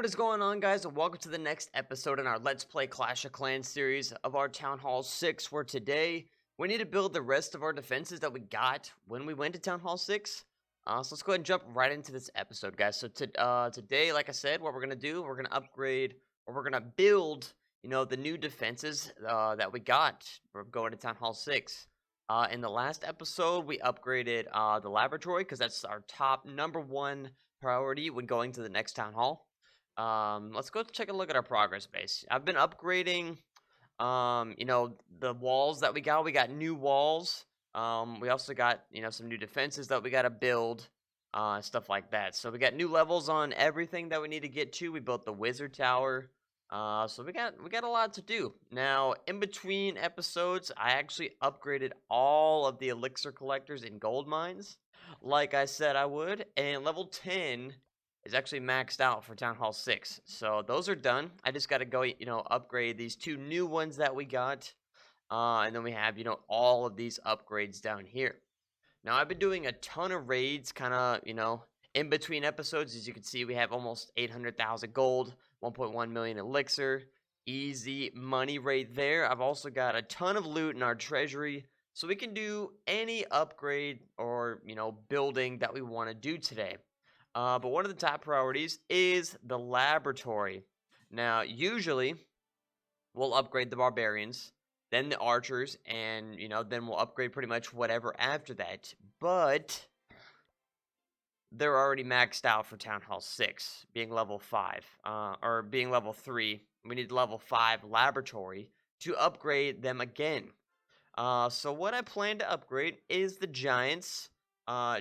what is going on, guys, and welcome to the next episode in our Let's Play Clash of Clans series of our Town Hall 6, where today we need to build the rest of our defenses that we got when we went to Town Hall 6. So let's go ahead and jump right into this episode, guys. So today, like I said, what we're going to do, we're going to upgrade, or we're going to build, the new defenses that we got for going to Town Hall 6. In the last episode, we upgraded the laboratory, because that's our top #1 priority when going to the next Town Hall. Let's go take a look at our progress base. I've been upgrading, the walls that we got. We got new walls. We also got, some new defenses that we got to build, stuff like that. So we got new levels on everything that we need to get to. We built the wizard tower. So we got a lot to do. Now, in between episodes, I actually upgraded all of the elixir collectors in gold mines, like I said I would, and level 10 is actually maxed out for Town Hall 6. So those are done. I just got to go, upgrade these two new ones that we got. And then we have, all of these upgrades down here. Now, I've been doing a ton of raids, kind of, in between episodes. As you can see, we have almost 800,000 gold, 1.1 million elixir. Easy money right there. I've also got a ton of loot in our treasury, so we can do any upgrade or, building that we want to do today. But one of the top priorities is the laboratory. Now, usually, we'll upgrade the barbarians, then the archers, and, then we'll upgrade pretty much whatever after that. But they're already maxed out for Town Hall 6, being level 5, or being level 3. We need level 5 laboratory to upgrade them again. So what I plan to upgrade is the giants.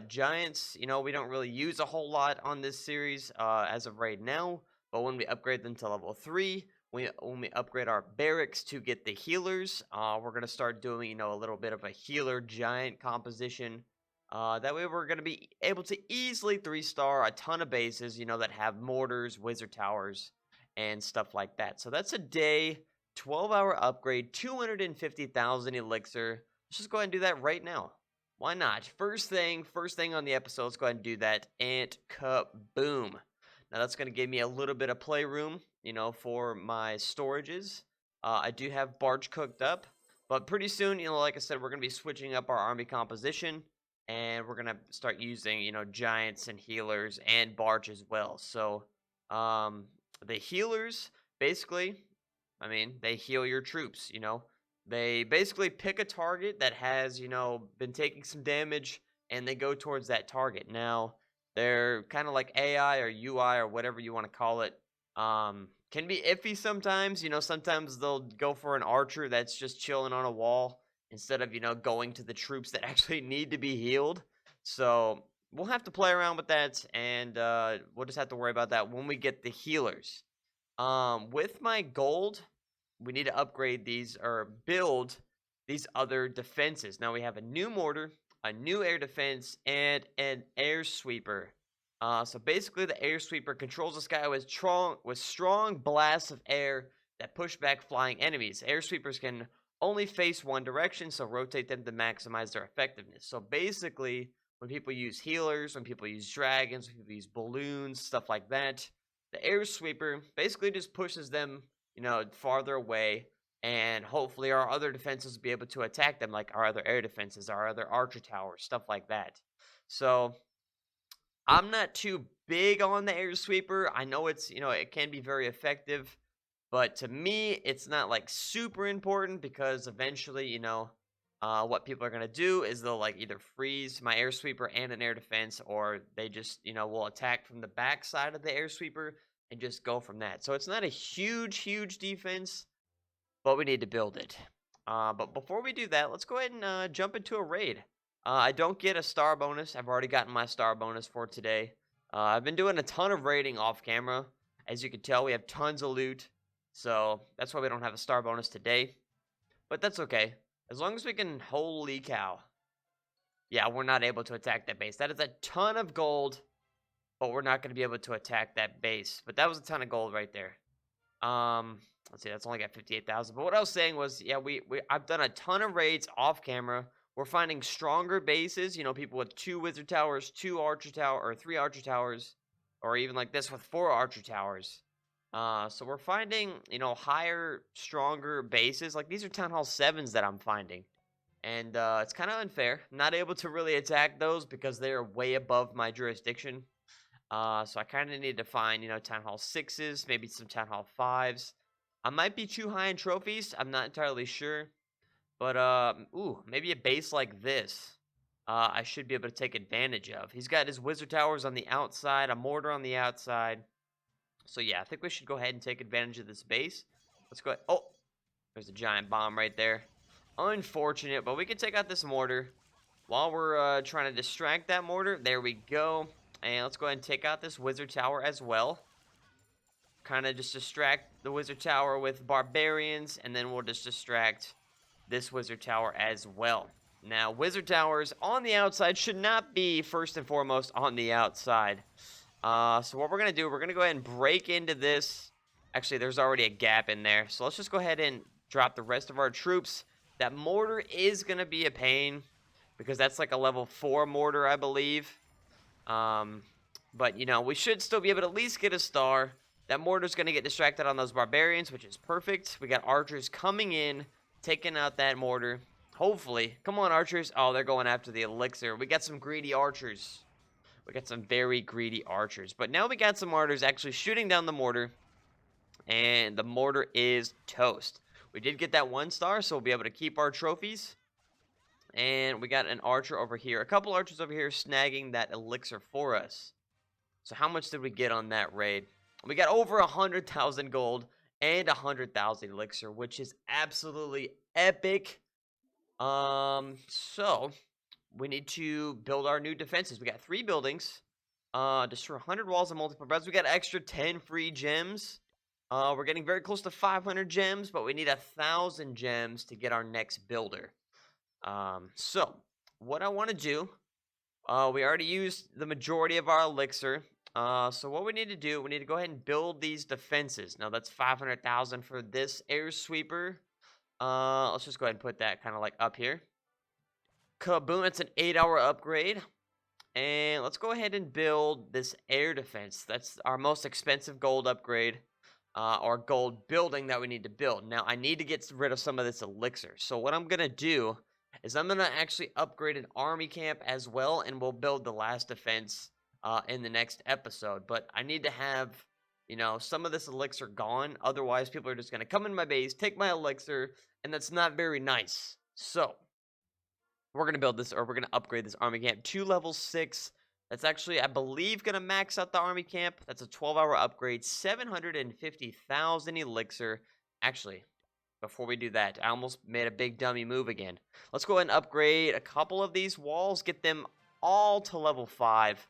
Giants, we don't really use a whole lot on this series as of right now, but when we upgrade them to level 3, when we upgrade our barracks to get the healers, we're going to start doing, a little bit of a healer giant composition. That way we're going to be able to easily 3-star a ton of bases, that have mortars, wizard towers, and stuff like that. So that's a day, 12-hour upgrade, 250,000 elixir. Let's just go ahead and do that right now. Why not? First thing on the episode, let's go ahead and do that, and kaboom. Now that's going to give me a little bit of playroom, for my storages. I do have Barge cooked up, but pretty soon, like I said, we're going to be switching up our army composition, and we're going to start using, giants and healers and Barge as well. So, the healers, basically, they heal your troops, They basically pick a target that has, been taking some damage, and they go towards that target. Now, they're kind of like AI or UI or whatever you want to call it. Can be iffy sometimes. Sometimes they'll go for an archer that's just chilling on a wall instead of, going to the troops that actually need to be healed. So we'll have to play around with that, and we'll just have to worry about that when we get the healers. With my gold, we need to upgrade these or build these other defenses. Now we have a new mortar, a new air defense, and an air sweeper. So basically the air sweeper controls the sky with strong blasts of air that push back flying enemies. Air sweepers can only face one direction, so rotate them to maximize their effectiveness. So basically, when people use healers, when people use dragons, when people use balloons, stuff like that, the air sweeper basically just pushes them, farther away, and hopefully our other defenses will be able to attack them, like our other air defenses, our other archer towers, stuff like that. So I'm not too big on the air sweeper. I know it's, it can be very effective, but to me, it's not like super important, because eventually, what people are going to do is they'll either freeze my air sweeper and an air defense, or they just, will attack from the back side of the air sweeper and just go from that. So it's not a huge defense, but we need to build it. But before we do that, let's go ahead and jump into a raid. I don't get a star bonus. I've already gotten my star bonus for today. I've been doing a ton of raiding off camera. As you can tell, we have tons of loot. So that's why we don't have a star bonus today. But that's okay. As long as we can, holy cow. Yeah, we're not able to attack that base. That is a ton of gold, but we're not going to be able to attack that base. But that was a ton of gold right there. Let's see, that's only got 58,000. But what I was saying was, yeah, I've done a ton of raids off camera. We're finding stronger bases, people with 2 wizard towers, 2 archer tower, or 3 archer towers, or even like this with 4 archer towers. So we're finding, higher, stronger bases. Like these are Town Hall 7s that I'm finding. And it's kind of unfair. Not able to really attack those because they're way above my jurisdiction. So I kind of need to find, Town Hall 6s, maybe some Town Hall 5s. I might be too high in trophies. I'm not entirely sure. But, ooh, maybe a base like this, I should be able to take advantage of. He's got his wizard towers on the outside, a mortar on the outside. So, yeah, I think we should go ahead and take advantage of this base. Let's go ahead. Oh, there's a giant bomb right there. Unfortunate, but we can take out this mortar. While we're trying to distract that mortar, there we go. And let's go ahead and take out this wizard tower as well. Kind of just distract the wizard tower with barbarians, and then we'll just distract this wizard tower as well. Now, wizard towers on the outside should not be first and foremost on the outside. So what we're going to do, we're going to go ahead and break into this. Actually, there's already a gap in there. So let's just go ahead and drop the rest of our troops. That mortar is going to be a pain because that's like a level 4 mortar, I believe. But, we should still be able to at least get a star. That mortar's going to get distracted on those barbarians, which is perfect. We got archers coming in, taking out that mortar. Hopefully. Come on, archers. Oh, they're going after the elixir. We got some greedy archers. We got some very greedy archers. But now we got some archers actually shooting down the mortar. And the mortar is toast. We did get that 1 star, so we'll be able to keep our trophies. And we got an archer over here. A couple archers over here snagging that elixir for us. So how much did we get on that raid? We got over 100,000 gold and 100,000 elixir, which is absolutely epic. So we need to build our new defenses. We got 3 buildings. Destroy 100 walls and multiple breaths. We got extra 10 free gems. We're getting very close to 500 gems, but we need 1,000 gems to get our next builder. So what I want to do, we already used the majority of our elixir. So what we need to do, we need to go ahead and build these defenses. Now that's 500,000 for this air sweeper. Let's just go ahead and put that kind of like up here. Kaboom, it's an 8-hour upgrade. And let's go ahead and build this air defense. That's our most expensive gold upgrade. Or gold building that we need to build. Now I need to get rid of some of this elixir. So what I'm going to do is I'm going to actually upgrade an army camp as well. And we'll build the last defense in the next episode. But I need to have, some of this elixir gone. Otherwise, people are just going to come in my base, take my elixir, and that's not very nice. So, we're going to build this, or we're going to upgrade this army camp to level 6. That's actually, I believe, going to max out the army camp. That's a 12-hour upgrade, 750,000 elixir. Actually, before we do that, I almost made a big dummy move again. Let's go ahead and upgrade a couple of these walls, get them all to level 5.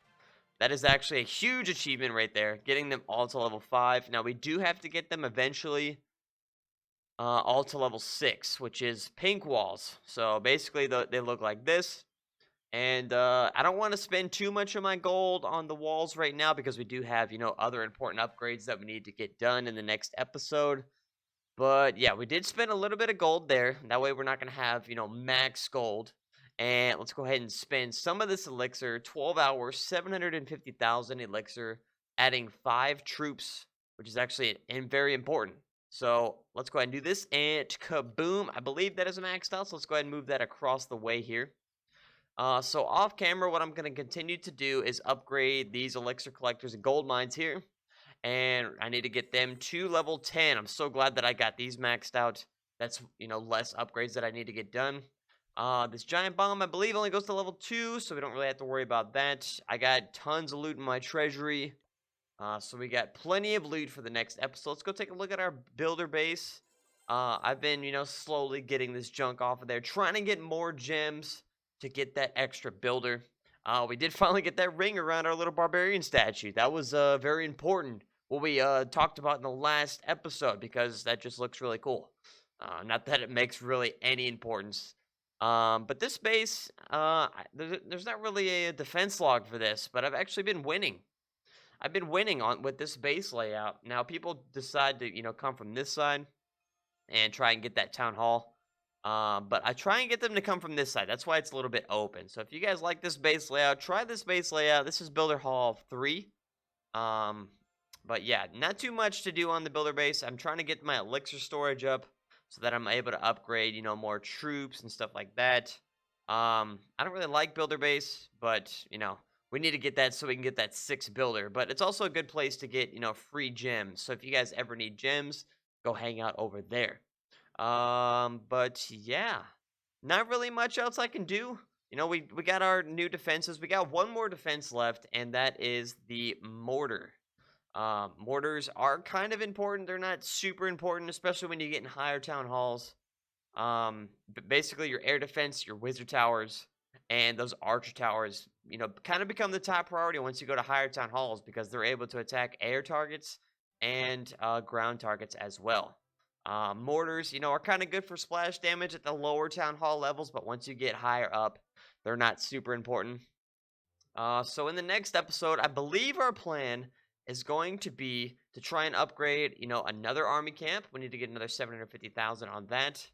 That is actually a huge achievement right there, getting them all to level 5. Now, we do have to get them eventually all to level 6, which is pink walls. So, basically, they look like this. And I don't want to spend too much of my gold on the walls right now because we do have, other important upgrades that we need to get done in the next episode. But, yeah, we did spend a little bit of gold there. That way, we're not going to have, max gold. And let's go ahead and spend some of this elixir, 12 hours, 750,000 elixir, adding 5 troops, which is actually very important. So let's go ahead and do this, and kaboom, I believe that is maxed out, so let's go ahead and move that across the way here. So off camera, what I'm going to continue to do is upgrade these elixir collectors and gold mines here, and I need to get them to level 10. I'm so glad that I got these maxed out. That's, less upgrades that I need to get done. This giant bomb, I believe, only goes to level 2, so we don't really have to worry about that. I got tons of loot in my treasury, so we got plenty of loot for the next episode. Let's go take a look at our builder base. I've been, slowly getting this junk off of there, trying to get more gems to get that extra builder. We did finally get that ring around our little barbarian statue. That was very important, what we talked about in the last episode, because that just looks really cool. Not that it makes really any importance. But this base, there's not really a defense log for this, but I've actually been winning. I've been winning with this base layout. Now, people decide to, come from this side and try and get that town hall. But I try and get them to come from this side. That's why it's a little bit open. So if you guys like this base layout, try this base layout. This is Builder Hall 3. But yeah, not too much to do on the builder base. I'm trying to get my elixir storage up so that I'm able to upgrade, more troops and stuff like that. I don't really like builder base, but we need to get that so we can get that 6 builder. But it's also a good place to get, free gems. So if you guys ever need gems, go hang out over there. But yeah, not really much else I can do. We got our new defenses. We got one more defense left, and that is the mortar. Mortars are kind of important. They're not super important, especially when you get in higher town halls. But basically your air defense, your wizard towers, and those archer towers, kind of become the top priority once you go to higher town halls because they're able to attack air targets and ground targets as well. Mortars, are kind of good for splash damage at the lower town hall levels, but once you get higher up, they're not super important. So in the next episode, I believe our plan is going to be to try and upgrade, another army camp. We need to get another 750,000 on that.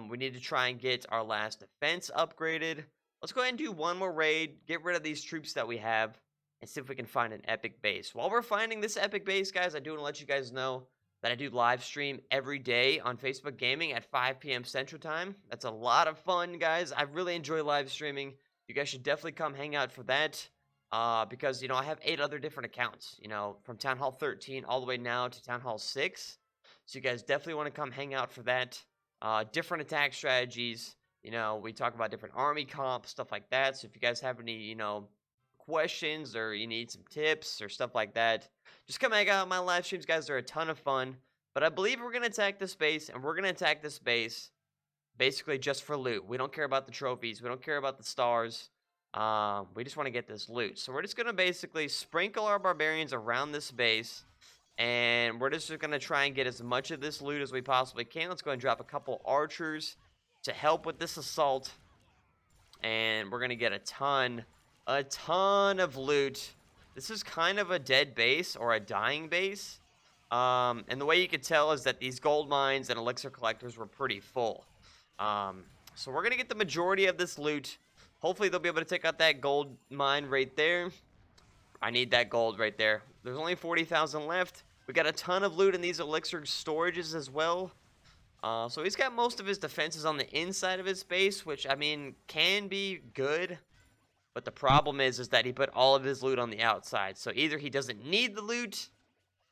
We need to try and get our last defense upgraded. Let's go ahead and do one more raid, get rid of these troops that we have, and see if we can find an epic base. While we're finding this epic base, guys, I do want to let you guys know that I do live stream every day on Facebook Gaming at 5 p.m. Central Time. That's a lot of fun, guys. I really enjoy live streaming. You guys should definitely come hang out for that. Because, I have 8 other different accounts, from Town Hall 13 all the way now to Town Hall 6. So you guys definitely want to come hang out for that. Different attack strategies, we talk about different army comps, stuff like that. So if you guys have any, questions or you need some tips or stuff like that, just come hang out on my live streams, guys. They're a ton of fun. But I believe we're going to attack this base, and we're going to attack this base basically just for loot. We don't care about the trophies. We don't care about the stars. We just want to get this loot. So we're just going to basically sprinkle our barbarians around this base. And we're just going to try and get as much of this loot as we possibly can. Let's go and drop a couple archers to help with this assault. And we're going to get a ton of loot. This is kind of a dead base or a dying base. And the way you could tell is that these gold mines and elixir collectors were pretty full. So we're going to get the majority of this loot. Hopefully they'll be able to take out that gold mine right there. I need that gold right there. There's only 40,000 left. We got a ton of loot in these elixir storages as well. So he's got most of his defenses on the inside of his base, which, I mean, can be good. But the problem is that he put all of his loot on the outside. So either he doesn't need the loot,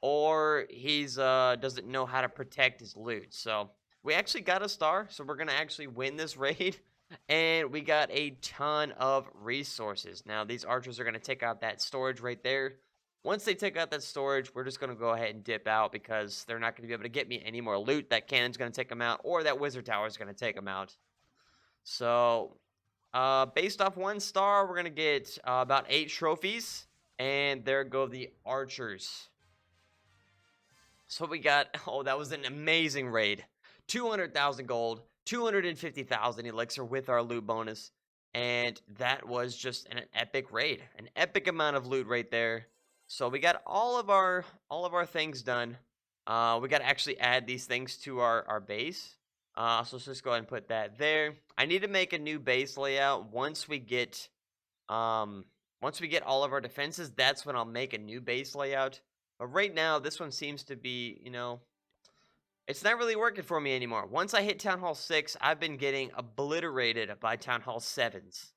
or he's doesn't know how to protect his loot. So we actually got a star, so we're going to actually win this raid. And we got a ton of resources. Now, these archers are going to take out that storage right there. Once they take out that storage, we're just going to go ahead and dip out because they're not going to be able to get me any more loot. That cannon's going to take them out, or that wizard tower is going to take them out. So, based off 1 star, we're going to get about 8 trophies. And there go the archers. So we got, oh, that was an amazing raid. 200,000 gold. 250,000 elixir with our loot bonus, and that was just an epic raid, an epic amount of loot right there. So we got all of our things done. We got to actually add these things to our base. So let's just go ahead and put that there. I need to make a new base layout once we get all of our defenses. That's when I'll make a new base layout. But right now, this one seems to be, it's not really working for me anymore. Once I hit Town Hall 6, I've been getting obliterated by Town Hall 7s.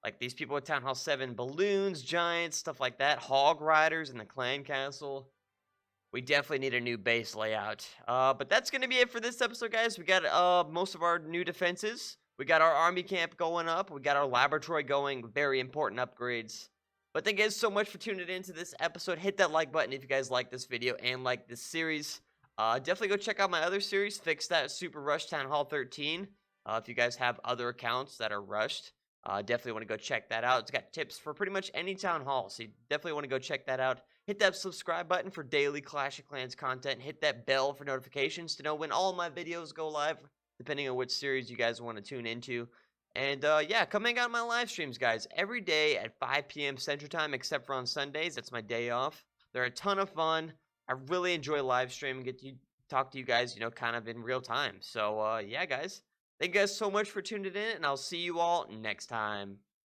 Like these people with Town Hall 7 balloons, giants, stuff like that. Hog riders in the clan castle. We definitely need a new base layout. But that's going to be it for this episode, guys. We got most of our new defenses. We got our army camp going up. We got our laboratory going. Very important upgrades. But thank you guys so much for tuning into this episode. Hit that like button if you guys like this video and like this series. Definitely go check out my other series, Fix That Super Rush Town Hall 13. If you guys have other accounts that are rushed, definitely want to go check that out. It's got tips for pretty much any town hall, so you definitely want to go check that out. Hit that subscribe button for daily Clash of Clans content. Hit that bell for notifications to know when all my videos go live, depending on which series you guys want to tune into. And yeah, come hang out on my live streams, guys, every day at 5 p.m. Central Time, except for on Sundays. That's my day off. They're a ton of fun. I really enjoy live streaming, get to talk to you guys, kind of in real time. So, yeah, guys. Thank you guys so much for tuning in, and I'll see you all next time.